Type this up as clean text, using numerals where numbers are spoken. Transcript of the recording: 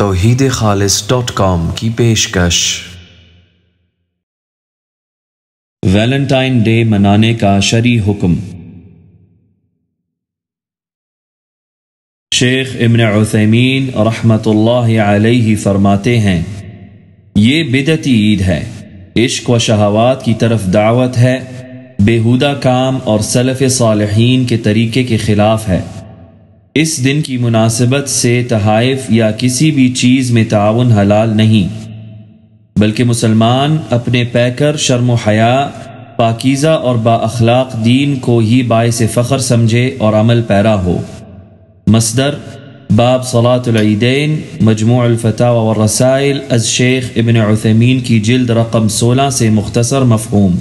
توحیدخالص.com کی پیشکش۔ Valentine day منانے کا شرعی حکم۔ شیخ ابن عثیمین رحمۃ اللہ علیہ فرماتے ہیں، یہ بدعتی عید ہے، عشق و شہوات کی طرف دعوت ہے، بیہودہ کام اور سلف صالحین کے طریقے کے خلاف ہے۔ اس دن کی مناسبت سے تحائف یا کسی بھی چیز میں تعاون حلال نہیں، بلکہ مسلمان اپنے پیکر شرم و حیا، پاکیزہ اور با اخلاق دین کو ہی باعث فخر سمجھے اور عمل پیرا ہو۔ مصدر باب صلاة العیدین، مجموع الفتاوی والرسائل از شیخ ابن عثیمین کی جلد رقم 16 سے مختصر مفہوم۔